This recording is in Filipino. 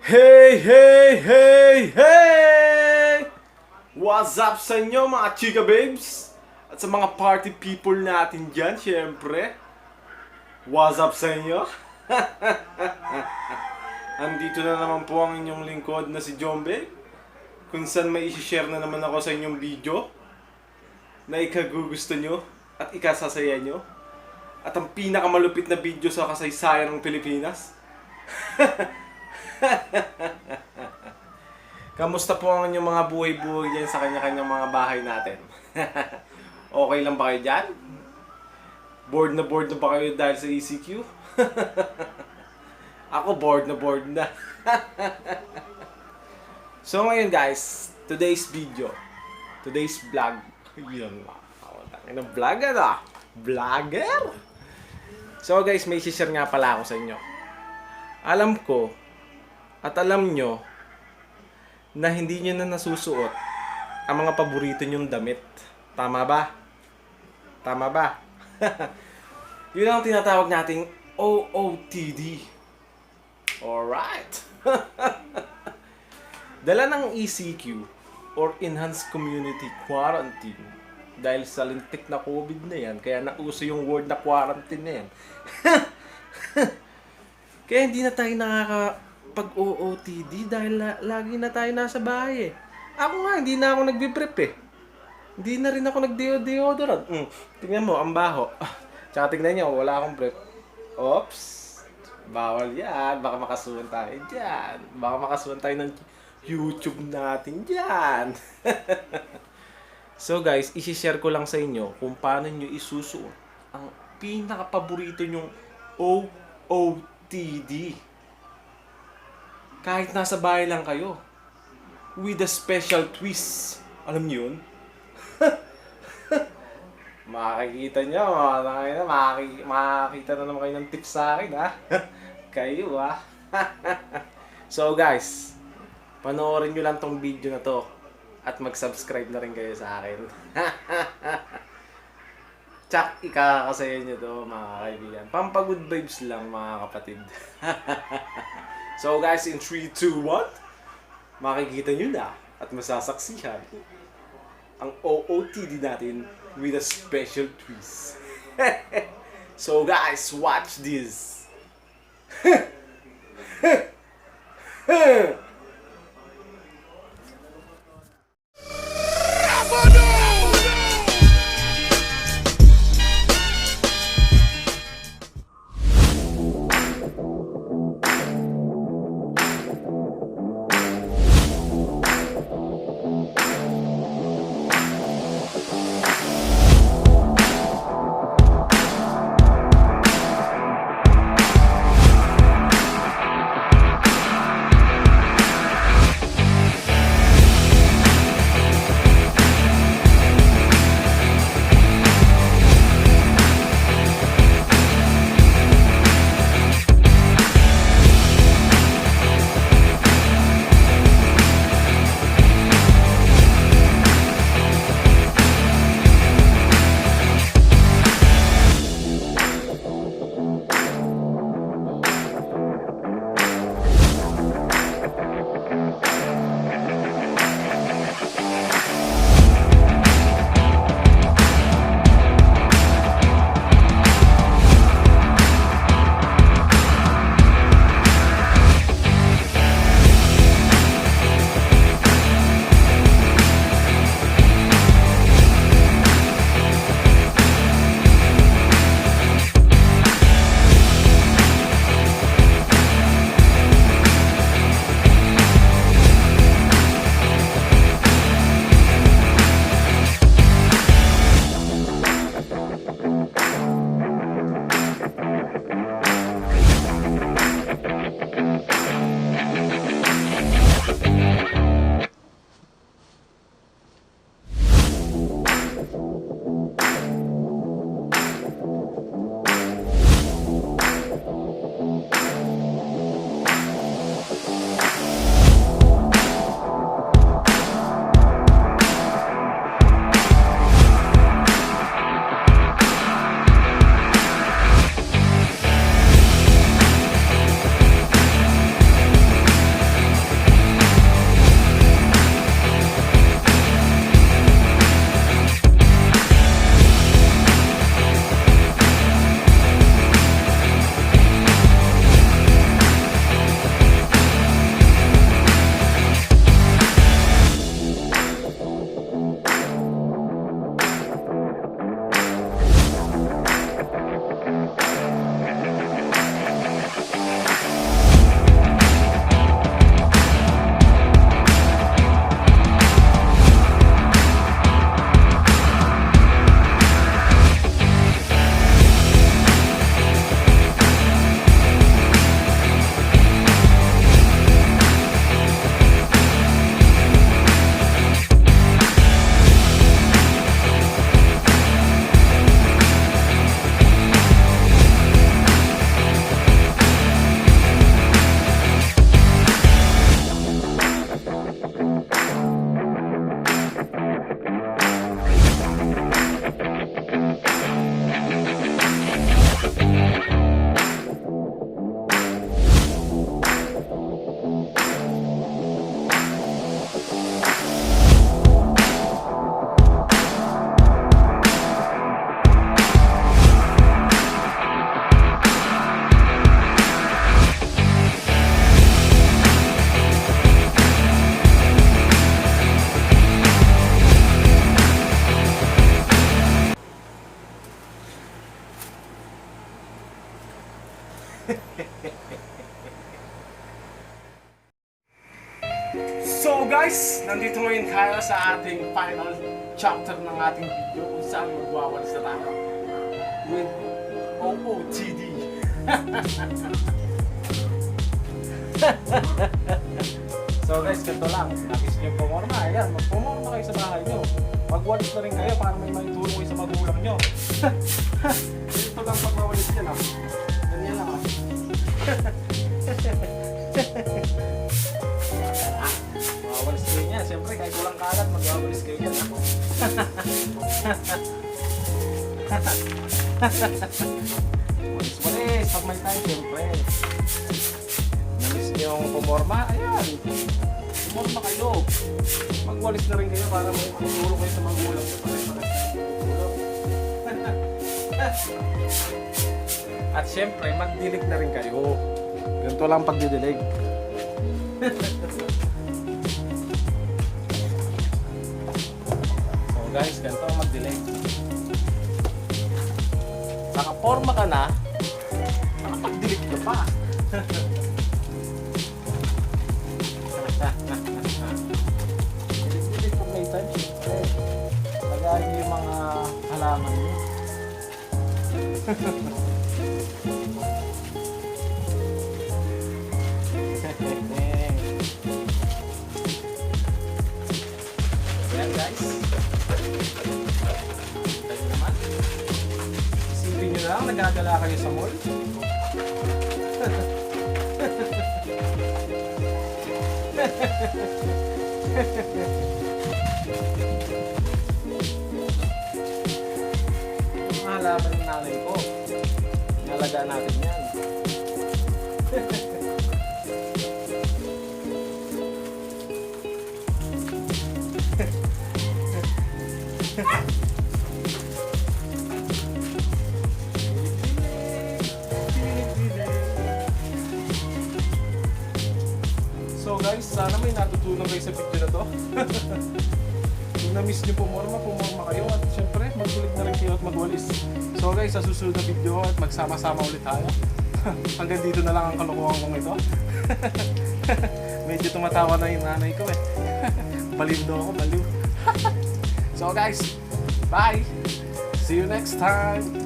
Hey, hey, hey, hey! What's up sa inyo mga chika babes? At sa mga party people natin dyan, syempre. What's up sa inyo? Andito na naman po ang inyong lingkod na si Jombe. Kung saan may isi-share na naman ako sa inyong video na ikagugusto nyo at ikasasaya nyo. At ang pinakamalupit na video sa kasaysayan ng Pilipinas. Kamusta po ang inyong mga buhay-buhay dyan sa kanya-kanyang mga bahay natin? Okay lang ba kayo dyan? Bored na ba kayo dahil sa ECQ? Ako bored na. So ngayon guys, today's video, today's vlog. Yun nga, ng vlogger ah. Vlogger? So guys, may share nga pala ako sa inyo. Alam ko at alam nyo na hindi nyo na nasusuot ang mga paborito nyong damit. Tama ba? Tama ba? Yun ang tinatawag nating OOTD. Alright. Dala ng ECQ or Enhanced Community Quarantine dahil sa lintik na COVID na yan, kaya nauso yung word na quarantine na yan. Kaya hindi na tayo nakakapag-OOTD dahil lagi na tayo nasa bahay eh. Ako nga, hindi na ako nagbe-prep eh. Hindi na rin ako nag-deodorant. Tingnan mo, ang baho. Tsaka tingnan nyo, wala akong prep. Oops. Bawal yan. Baka makasuhan tayo dyan. Baka makasuhan tayo ng YouTube natin dyan. So guys, isi-share ko lang sa inyo kung paano nyo isusuot ang pinaka-paborito nyong OOTD. Kahit nasa bahay lang kayo. With a special twist. Alam niyo yun? Makikita nyo. Makikita na naman kayo ng tips sa akin ha. Kayo ha. So guys, panoorin nyo lang tong video na to. At mag-subscribe na rin kayo sa akin. Tsak, ikakasaya nyo to mga kaibigan. Pampagood vibes lang mga kapatid. So guys, in 3, 2, 1, makikita nyo na at masasaksihan ang OOTD natin with a special twist. So guys, watch this. So guys, nandito ngayon tayo sa ating final chapter ng ating video kung saan magwawalis na tayo with OOTD. So guys, ganito lang. Nakis nyo yung pumorma. Ayan, magpumorma kayo sa bahay nyo. Magwalis na rin kayo para may maitulong kayo sa magulang nyo. Ito lang pagwawalis yan ah. Ganyan lang ah. Magwawalis kayo niya. Siyempre, kahit walang kalat, magwawalis kayo yan ah. Walis-walis, pag may time, siyempre. Namiss niyo yung pumorma, ayan. Pumorma kayo. Magwalis na rin kayo para may matulong kayo sa magulang niyo. At siyempre, magdilig na rin kayo. Ganito lang pagdidilig. So guys, ganito ang magdilig. Nakaporma ka na, nakapagdilig ka pa. Dilig-dilig kung may time, siyempre. Lagayin yung mga halaman nyo. Ayan guys. Tayo naman. Isipin nyo lang, nagagala kayo sa mall. Ang halaman ng nanay ko. Nalagaan natin yan. So guys, sana may natutunan kayo sa video na to. Kung na-miss nyo pumorma kayo at syempre magbulig na rin kayo at magwalis. So guys, sa susunod na video at magsama-sama ulit tayo. Hanggang dito na lang ang kalokohan kong ito. Medyo tumatawa na yung nanay ko eh. Baliw daw ako, baliw. So guys, bye! See you next time!